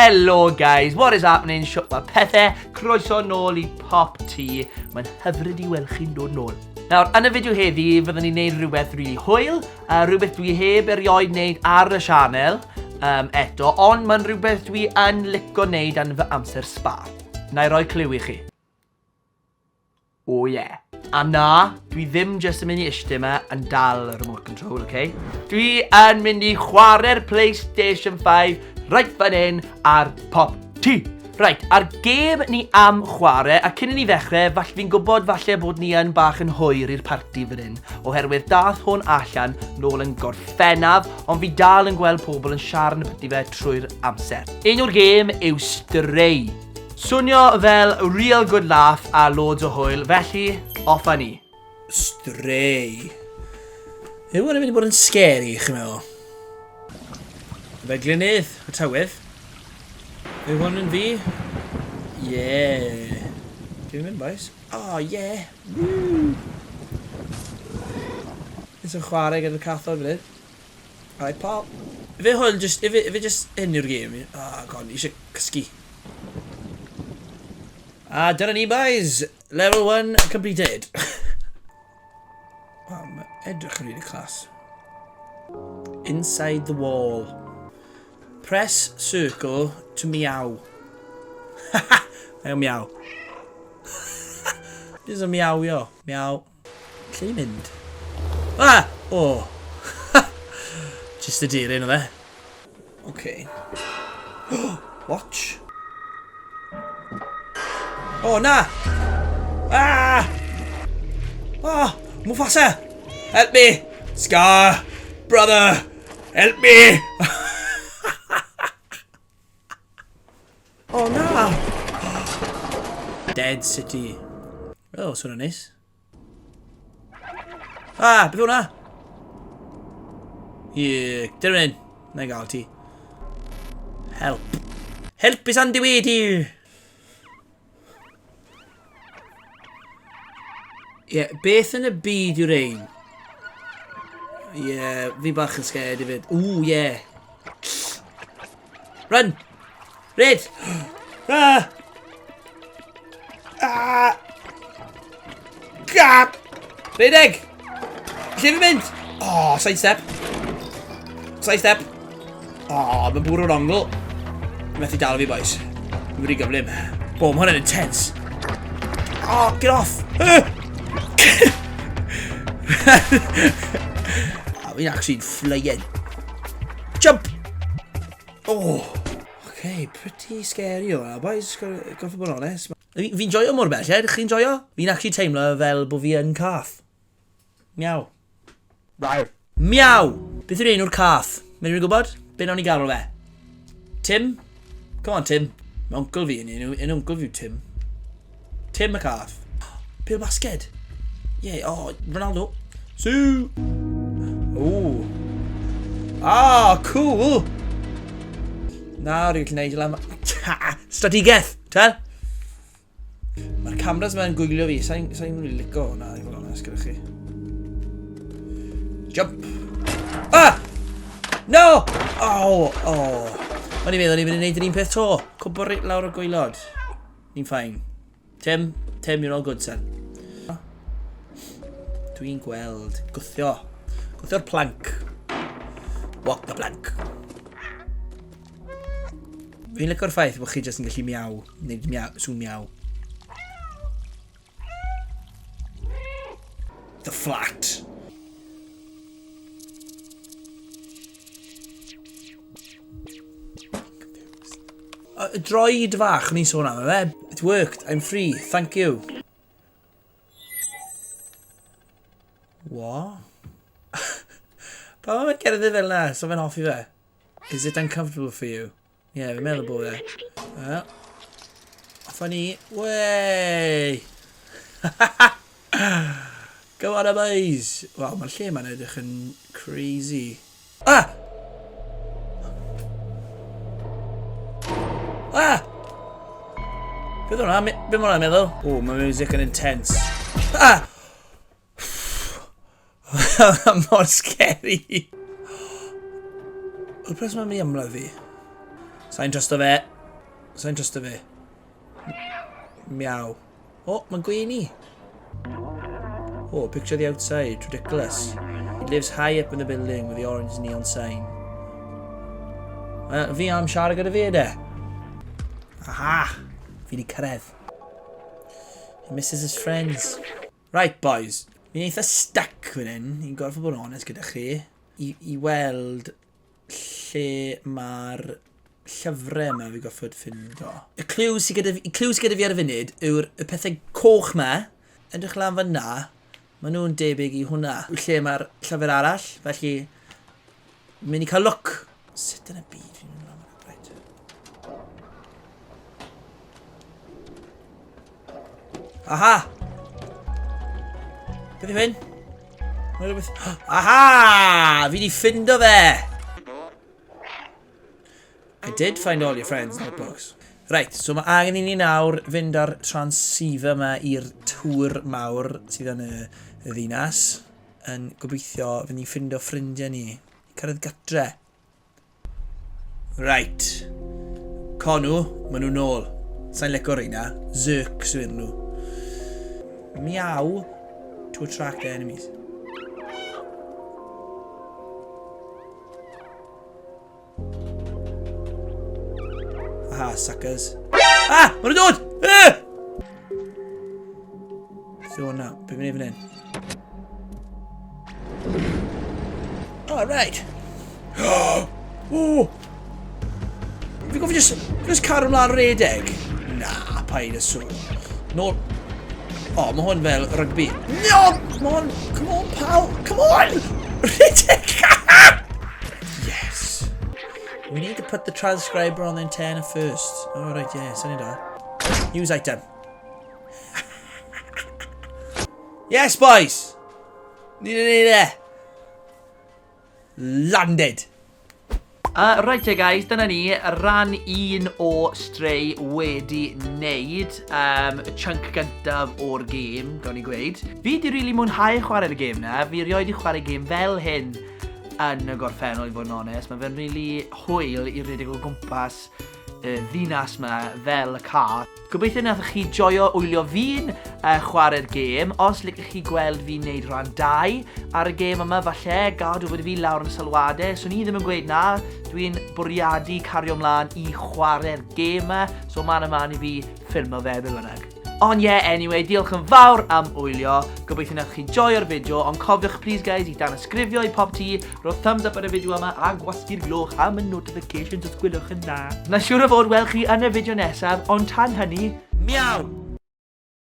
Hello guys, what is happening? Siwt mae pethau, croeso nôl I PopT. Mae'n hyfryd I weld chi'n dod nôl. Nawr, yn y fideo heddi, fyddwn ni'n neud rhywbeth rili hwyl, rhywbeth dwi heb erioed wneud ar y sianel eto, ond mae'n rhywbeth dwi yn licio wneud yn fy amser spa. Na I roi cliw I chi. Oh yeah. A na, dwi ddim jyst yn mynd I ishte yma yn dal y remote control, okay? Dwi yn mynd I chwarae'r PlayStation 5 right fan hyn ar PopT. Right, ar gêm ni am chwarae, a cyn I ni ddechrau, falle fi'n gwybod falle bod ni yn bach yn hwyr i'r parti fan hyn, oherwydd dath hwn allan nôl yn gorffennaf, ond fi dal yn gweld pobl yn siarad yn y fe trwy'r amser. Un o'r gêm yw Stray. Swnio fel real good laugh a loads o hwyl, felly, off a ni. Stray. Yw hwn yn mynd I bod yn scary, chi'n meddwl? Fe glynydd, y tywydd. Yw hwn yn fi? Yeah. Dwi'n mynd, boys. Oh, yeah. Woo. It's yn chwarae gyda'r cathod fan hyn. Alright, pal. Ife hwn, ife just un yw'r gêm. Oh, god, I eisiau cysgu. A dyna ni, boys. Level 1 completed. Wow, mae edrych yn really class. Inside the wall. Press circle to meow. Haha! Mae'n meow. Dis yn meow, yo. Meow. Lle I mynd? Ah! Oh! Just y dir un o fe. Okay. Watch. Oh, na! Ah! Oh! Mufasa! Help me! Scar! Brother! Help me! Oh, na! Dead City. Oh, swn yn neis. Ah, beth hwnna? Yeah, dyn nhw'n un. Na I gael ti. Help. Help is on the way dear. Yeah, beth yn y byd yw'r ein? Yeah, fi bach yn scared I fyd. Ooh, yeah. Run! Red! Ah! Ah! Gap! Redeg! Lle fi'n mynd? Oh, sidestep. Sidestep. Oh, mae'n bwr o'r ongl. Methu dal fi, boys. Mae'n wedi gyflym. Bo, mae hwnna'n intense. Oh, get off! Fi'n actually'n flying. Jump! Oh! Okay, pretty scary o hwnna, boys. Goffo bod yn honest. Fi'n joio mor belled, chi'n joio? Fi'n actually teimlo fel bod fi yn cath. Miaw. Rawr. Miaw! Beth yw'r enw'r cath? Mae'n rhywun gwybod? Be nawn ni galw fe? Tim? Come on, Tim. Mae uncle fi yn uncle fi yw Tim. Tim y cath. Pil basged. Yeah, oh, Ronaldo. Sue! Ooh. Ah, cool! Nawr yw'n gwneud yma. Strategaeth, tal? Mae'r cameras yma'n gwylio fi. Sa'n rili lico hwnna, I fod yn honest gyda chi. Jump! Ah! No! Oh, oh. O'n i'n meddwl, ni'n mynd i wneud yr un peth to. Cwbl reit lawr o gwylod. Ni'n ffain. Tim, you're all good, son. Dwi'n gweld. Gwthio. Gwthio'r plank. Walk the plank. Fi'n licio'r ffaith bod chi jyst yn gallu miaw. Neu sŵn miaw. The flat. Droid fach, ni'n sôn am fe. It worked, I'm free, thank you. What? Pa mae'n cerdded fel na, so fe'n hoffi fe? Is it uncomfortable for you? Yeah, fi'n meddwl bod e. Off ni. Wey! Go on, boys! Wow, mae'r lle ma'n edrych yn crazy. Ah! Ah! Beth hwnna? Be mae hwnna'n meddwl? O, mae music yn intense. Ah! Mor scary. O'r pres mae'n mynd I ymladd fi. Sa'n trust o fe. Sa'n trust o fe. Miaw. O, mae'n gweini. Oh, picture the outside. Ridiculous. He lives high up in the building with the orange neon sign. Fi am siarad gyda fi, de. Aha! Fi di cyrraedd. He misses his friends. Right, boys. Fi'n eitha stuck fan hyn. I'n gorfod bod yn honest gyda chi. I weld lle mae'r llyfrau yma fi goffod ffindo. Y clyw sydd gyda fi ar y funud yw'r pethau coch yma. Edrych lan fan'na. Maen nhw'n debyg i hwnna. Lle mae'r llyfr arall. Felly, mynd i cael look. Sut yn y byd fi'n mynd lan fan'na? Aha! Beth yw hyn? Aha! Fi di ffindo fe! I did find all your friends' notebooks. Right, so mae angen i ni nawr fynd ar transceiver yma i'r tŵr mawr sydd yn y ddinas. Yn gobeithio fynd i ffindo ffrindiau ni. Cyrraedd gatre. Right. Conw, maen nhw nôl. Sa'n licio reina. Zirks yw'n nhw. Meow to attract enemies. Aha, suckers. Ah! Maen nhw'n dod! So hwnna, beth mynd i fan hyn? Oh, right. Oh! Fi gofio just car ymlaen redeg? Na, paid y sŵn. No. Oh, mae hwn fel rygbi. No! Come on! Come on, pal! Come on! Redeg! Yes! We need to put the transcriber on the antenna first. Oh, right, yeah, send it on. Use item. Yes, boys! Need it. Landed. Right guys, dyna ni, ran 1 o stray wedi wneud, y chunk gyntaf o'r gêm, gawn ni gweud. Fi di rili mwynhau chwarae'r gêm na, fi rioed i chwarae gêm fel hyn yn y gorffennol i fod yn onest. Mae fe'n rili hwyl i redeg o gwmpas ddinas yma fel y car. Gobeithio nath chi joio wylio fi'n chwarae'r gêm. Os licech chi gweld fi'n neud rhan 2 ar y gêm yma, falle gadw fod fi lawr yn y sylwadau. So ni ddim yn gweud na, dwi'n bwriadu cario ymlaen i chwarae'r gêm yma. So man i fi ffilmo fe be bynnag. Ond yeah, anyway, diolch yn fawr am wylio. Gobeithio nath chi joio'r fideo, ond cofiwch please guys i danysgrifio i PopT, rhoi thumbs up ar y fideo yma a gwasgu'r gloch am y notifications os gwylwch yn dda. Na siŵr o fod welch chi yn y fideo nesaf, ond tan hynny, miaw!